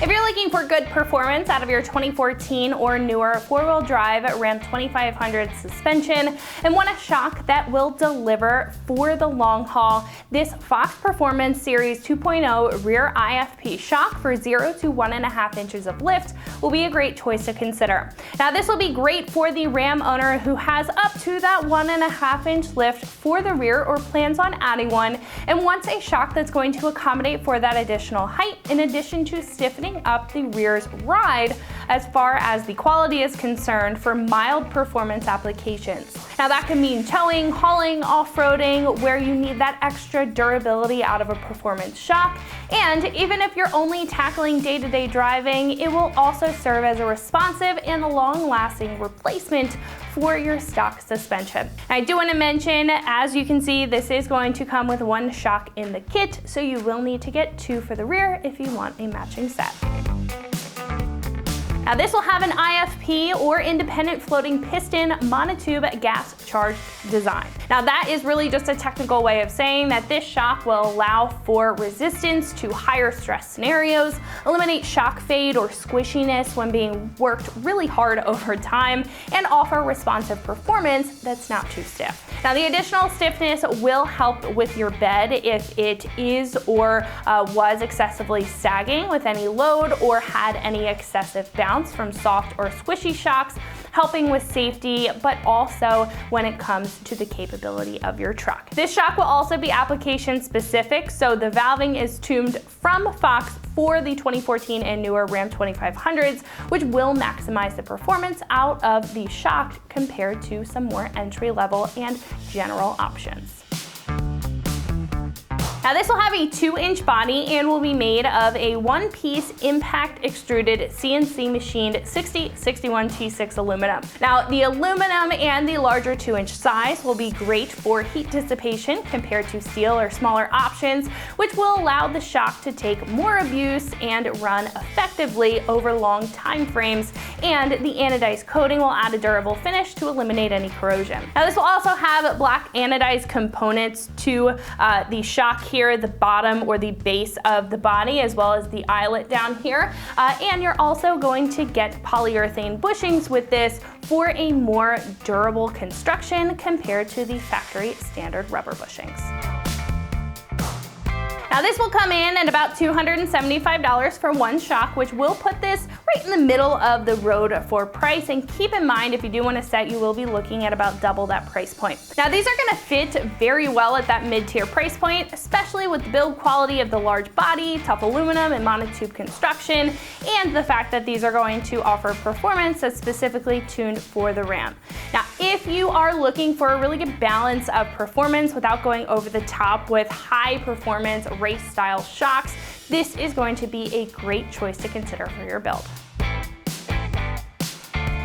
If you're looking for good performance out of your 2014 or newer four-wheel drive Ram 2500 suspension and want a shock that will deliver for the long haul, this Fox Performance Series 2.0 rear IFP shock for 0 to 1.5 inches of lift will be a great choice to consider. Now, this will be great for the Ram owner who has up to that 1.5 inch lift for the rear or plans on adding one and wants a shock that's going to accommodate for that additional height, in addition to stiffening up the rear's ride as far as the quality is concerned for mild performance applications. Now, that can mean towing, hauling, off-roading, where you need that extra durability out of a performance shock. And even if you're only tackling day-to-day driving, it will also serve as a responsive and long-lasting replacement for your stock suspension. I do want to mention, as you can see, this is going to come with one shock in the kit, so you will need to get two for the rear if you want a matching set. Now, this will have an IFP or independent floating piston monotube gas charged design. Now, that is really just a technical way of saying that this shock will allow for resistance to higher stress scenarios, eliminate shock fade or squishiness when being worked really hard over time, and offer responsive performance that's not too stiff. Now, the additional stiffness will help with your bed if it is or was excessively sagging with any load or had any excessive bounce from soft or squishy shocks, helping with safety, but also when it comes to the capability of your truck. This shock will also be application specific, so the valving is tuned from Fox for the 2014 and newer Ram 2500s, which will maximize the performance out of the shock compared to some more entry-level and general options. Now, this will have a 2-inch body and will be made of a one-piece impact extruded CNC machined 6061 T6 aluminum. Now, the aluminum and the larger 2-inch size will be great for heat dissipation compared to steel or smaller options, which will allow the shock to take more abuse and run effectively over long time frames. And the anodized coating will add a durable finish to eliminate any corrosion. Now, this will also have black anodized components to the shock here, the bottom or the base of the body, as well as the eyelet down here. And you're also going to get polyurethane bushings with this for a more durable construction compared to the factory standard rubber bushings. Now, this will come in at about $275 for one shock, which will put this right in the middle of the road for price. And keep in mind, if you do want a set, you will be looking at about double that price point. Now, these are gonna fit very well at that mid-tier price point, especially with the build quality of the large body, tough aluminum and monotube construction, and the fact that these are going to offer performance that's specifically tuned for the Ram. Now, if you are looking for a really good balance of performance without going over the top with high performance race style shocks, this is going to be a great choice to consider for your build.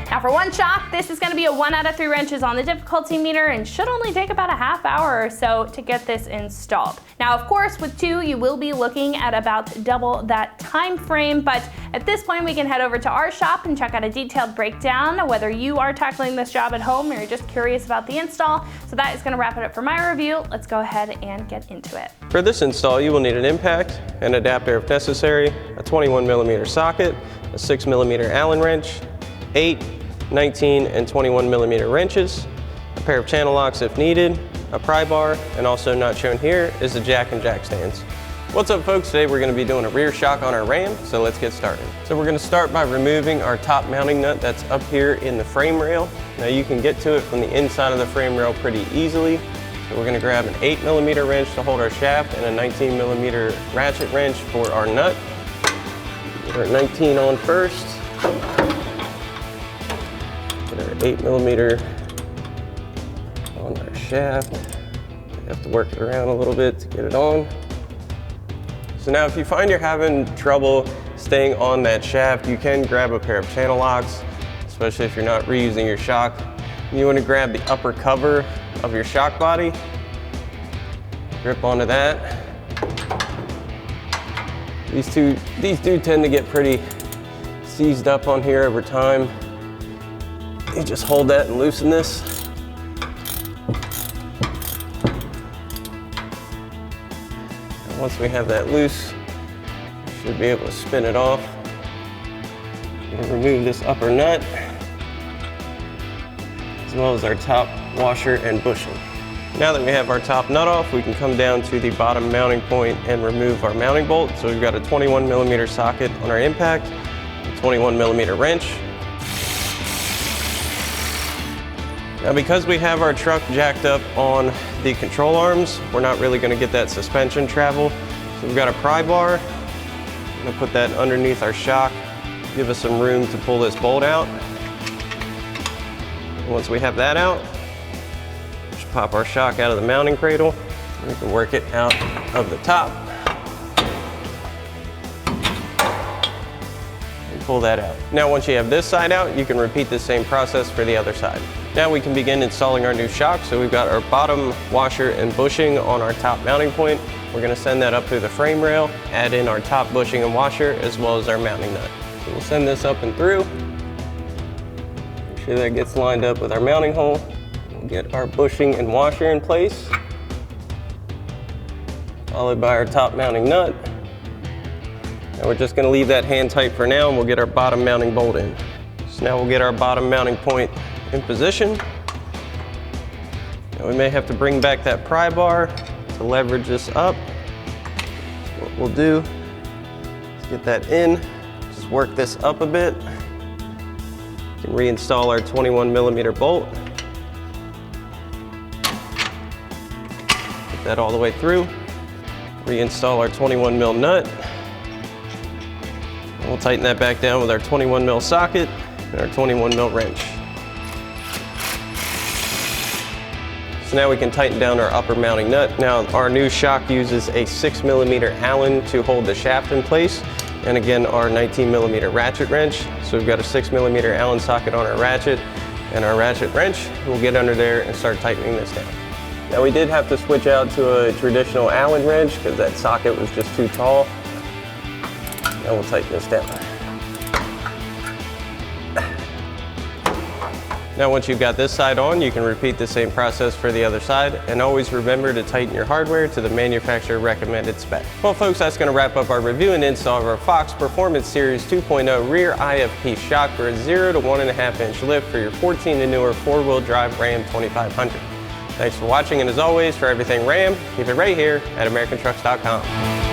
Now, for one shock, this is going to be a 1 out of 3 wrenches on the difficulty meter and should only take about a half hour or so to get this installed. Now, of course, with two, you will be looking at about double that time frame, but at this point, we can head over to our shop and check out a detailed breakdown, whether you are tackling this job at home or you're just curious about the install. So that is going to wrap it up for my review. Let's go ahead and get into it. For this install, you will need an impact, an adapter if necessary, a 21mm socket, a 6mm Allen wrench, 8, 19, and 21mm wrenches, a pair of channel locks if needed, a pry bar, and also not shown here is the jack and jack stands. What's up, folks? Today we're going to be doing a rear shock on our Ram, so let's get started. So we're going to start by removing our top mounting nut that's up here in the frame rail. Now, you can get to it from the inside of the frame rail pretty easily. So we're going to grab an 8mm wrench to hold our shaft and a 19mm ratchet wrench for our nut. Get our 19 on first. Get our 8mm on our shaft. You have to work it around a little bit to get it on. So now, if you find you're having trouble staying on that shaft, you can grab a pair of channel locks, especially if you're not reusing your shock. You want to grab the upper cover of your shock body, grip onto that. These do tend to get pretty seized up on here over time. You just hold that and loosen this. And once we have that loose, we should be able to spin it off. We'll remove this upper nut, as well as our top washer and bushing. Now that we have our top nut off, we can come down to the bottom mounting point and remove our mounting bolt. So we've got a 21 millimeter socket on our impact, a 21 millimeter wrench. Now because we have our truck jacked up on the control arms, we're not really going to get that suspension travel. So we've got a pry bar. I'm going to put that underneath our shock, give us some room to pull this bolt out. And once we have that out, just pop our shock out of the mounting cradle. We can work it out of the top. And pull that out. Now once you have this side out, you can repeat the same process for the other side. Now we can begin installing our new shock. So we've got our bottom washer and bushing on our top mounting point. We're going to send that up through the frame rail, add in our top bushing and washer, as well as our mounting nut. So we'll send this up and through. Make sure that gets lined up with our mounting hole. We'll get our bushing and washer in place, followed by our top mounting nut. Now we're just going to leave that hand tight for now, and we'll get our bottom mounting bolt in. So now we'll get our bottom mounting point in position. Now we may have to bring back that pry bar to leverage this up. So what we'll do is get that in, just work this up a bit. We can reinstall our 21 millimeter bolt. Get that all the way through. Reinstall our 21 mil nut. And we'll tighten that back down with our 21 mil socket and our 21 mil wrench. So now we can tighten down our upper mounting nut. Now our new shock uses a 6 millimeter Allen to hold the shaft in place, and again our 19 millimeter ratchet wrench. So we've got a 6 millimeter Allen socket on our ratchet and our ratchet wrench. We'll get under there and start tightening this down. Now we did have to switch out to a traditional Allen wrench because that socket was just too tall. Now we'll tighten this down. Now once you've got this side on, you can repeat the same process for the other side, and always remember to tighten your hardware to the manufacturer recommended spec. Well folks, that's going to wrap up our review and install of our Fox Performance Series 2.0 rear IFP shock for a 0 to 1.5 inch lift for your 14 and newer 4-wheel drive Ram 2500. Thanks for watching, and as always, for everything Ram, keep it right here at AmericanTrucks.com.